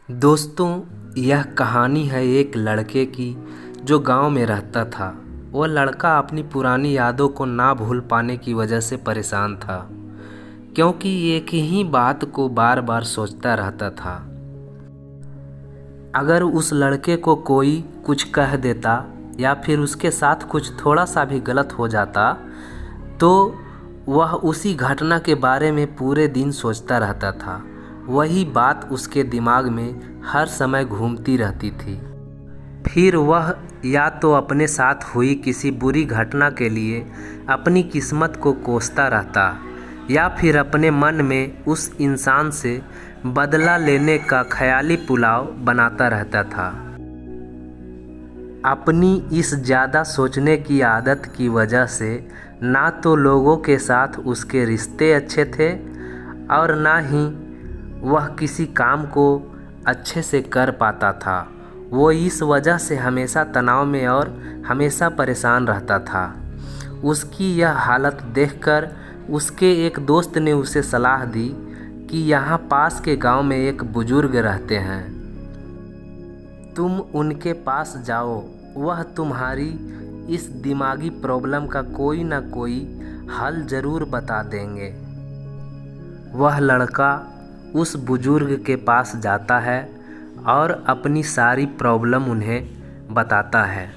दोस्तों, यह कहानी है एक लड़के की जो गांव में रहता था। वह लड़का अपनी पुरानी यादों को ना भूल पाने की वजह से परेशान था, क्योंकि एक ही बात को बार बार सोचता रहता था। अगर उस लड़के को कोई कुछ कह देता या फिर उसके साथ कुछ थोड़ा सा भी गलत हो जाता तो वह उसी घटना के बारे में पूरे दिन सोचता रहता था। वही बात उसके दिमाग में हर समय घूमती रहती थी। फिर वह या तो अपने साथ हुई किसी बुरी घटना के लिए अपनी किस्मत को कोसता रहता या फिर अपने मन में उस इंसान से बदला लेने का ख्याली पुलाव बनाता रहता था। अपनी इस ज़्यादा सोचने की आदत की वजह से ना तो लोगों के साथ उसके रिश्ते अच्छे थे और ना ही वह किसी काम को अच्छे से कर पाता था। वो इस वजह से हमेशा तनाव में और हमेशा परेशान रहता था। उसकी यह हालत देखकर उसके एक दोस्त ने उसे सलाह दी कि यहाँ पास के गांव में एक बुजुर्ग रहते हैं, तुम उनके पास जाओ, वह तुम्हारी इस दिमागी प्रॉब्लम का कोई ना कोई हल ज़रूर बता देंगे। वह लड़का उस बुजुर्ग के पास जाता है और अपनी सारी प्रॉब्लम उन्हें बताता है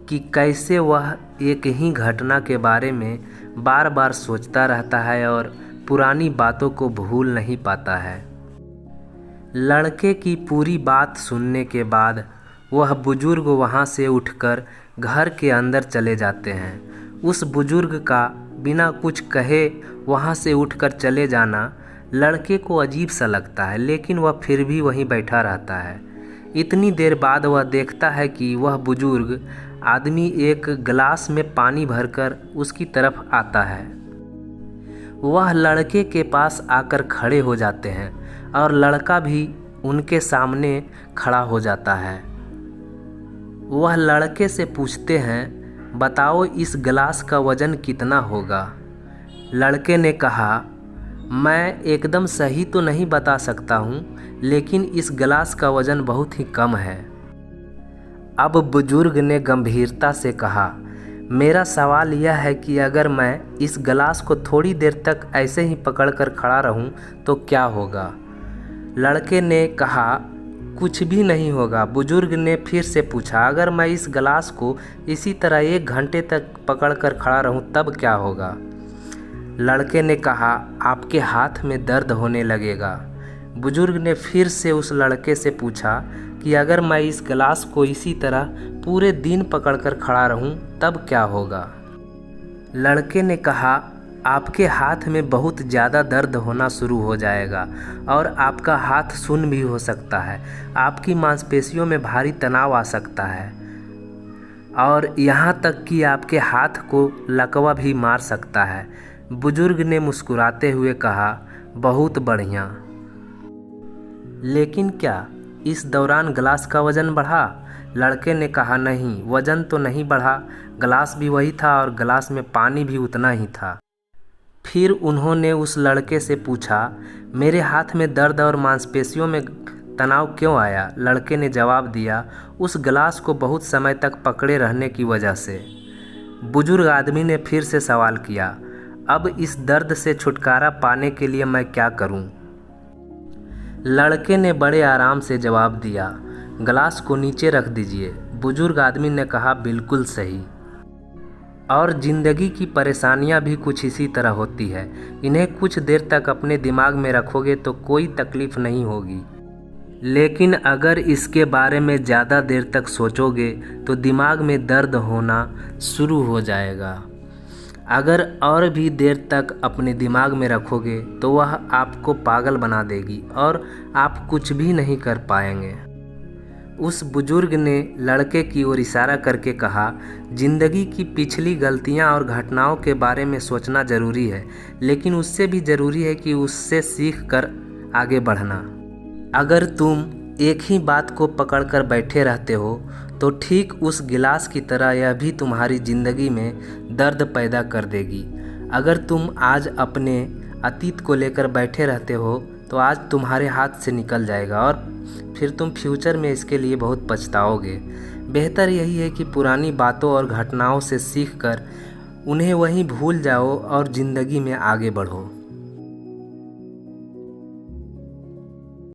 कि कैसे वह एक ही घटना के बारे में बार बार सोचता रहता है और पुरानी बातों को भूल नहीं पाता है। लड़के की पूरी बात सुनने के बाद वह बुजुर्ग वहाँ से उठकर घर के अंदर चले जाते हैं। उस बुजुर्ग का बिना कुछ कहे वहाँ से उठकर चले जाना लड़के को अजीब सा लगता है, लेकिन वह फिर भी वहीं बैठा रहता है। इतनी देर बाद वह देखता है कि वह बुजुर्ग आदमी एक गिलास में पानी भरकर उसकी तरफ आता है। वह लड़के के पास आकर खड़े हो जाते हैं और लड़का भी उनके सामने खड़ा हो जाता है। वह लड़के से पूछते हैं, बताओ इस गिलास का वज़न कितना होगा? लड़के ने कहा, मैं एकदम सही तो नहीं बता सकता हूँ, लेकिन इस गिलास का वज़न बहुत ही कम है। अब बुजुर्ग ने गंभीरता से कहा, मेरा सवाल यह है कि अगर मैं इस गिलास को थोड़ी देर तक ऐसे ही पकड़कर खड़ा रहूं तो क्या होगा? लड़के ने कहा, कुछ भी नहीं होगा। बुजुर्ग ने फिर से पूछा, अगर मैं इस गिलास को इसी तरह 1 घंटे तक पकड़कर खड़ा रहूं तब क्या होगा? लड़के ने कहा, आपके हाथ में दर्द होने लगेगा। बुजुर्ग ने फिर से उस लड़के से पूछा कि अगर मैं इस गिलास को इसी तरह पूरे दिन पकड़कर खड़ा रहूं तब क्या होगा? लड़के ने कहा, आपके हाथ में बहुत ज़्यादा दर्द होना शुरू हो जाएगा और आपका हाथ सुन्न भी हो सकता है। आपकी मांसपेशियों में भारी तनाव आ सकता है और यहाँ तक कि आपके हाथ को लकवा भी मार सकता है। बुजुर्ग ने मुस्कुराते हुए कहा, बहुत बढ़िया। लेकिन क्या इस दौरान गिलास का वज़न बढ़ा? लड़के ने कहा, नहीं, वज़न तो नहीं बढ़ा। गिलास भी वही था और गिलास में पानी भी उतना ही था। फिर उन्होंने उस लड़के से पूछा, मेरे हाथ में दर्द और मांसपेशियों में तनाव क्यों आया? लड़के ने जवाब दिया, उस गिलास को बहुत समय तक पकड़े रहने की वजह से। बुजुर्ग आदमी ने फिर से सवाल किया, अब इस दर्द से छुटकारा पाने के लिए मैं क्या करूं? लड़के ने बड़े आराम से जवाब दिया, गिलास को नीचे रख दीजिए। बुजुर्ग आदमी ने कहा, बिल्कुल सही। और ज़िंदगी की परेशानियां भी कुछ इसी तरह होती है। इन्हें कुछ देर तक अपने दिमाग में रखोगे तो कोई तकलीफ़ नहीं होगी, लेकिन अगर इसके बारे में ज़्यादा देर तक सोचोगे तो दिमाग में दर्द होना शुरू हो जाएगा। अगर और भी देर तक अपने दिमाग में रखोगे तो वह आपको पागल बना देगी और आप कुछ भी नहीं कर पाएंगे। उस बुजुर्ग ने लड़के की ओर इशारा करके कहा, ज़िंदगी की पिछली गलतियां और घटनाओं के बारे में सोचना ज़रूरी है, लेकिन उससे भी ज़रूरी है कि उससे सीख कर आगे बढ़ना। अगर तुम एक ही बात को पकड़कर बैठे रहते हो तो ठीक उस गिलास की तरह यह भी तुम्हारी ज़िंदगी में दर्द पैदा कर देगी। अगर तुम आज अपने अतीत को लेकर बैठे रहते हो तो आज तुम्हारे हाथ से निकल जाएगा और फिर तुम फ्यूचर में इसके लिए बहुत पछताओगे। बेहतर यही है कि पुरानी बातों और घटनाओं से सीख कर उन्हें वहीं भूल जाओ और ज़िंदगी में आगे बढ़ो।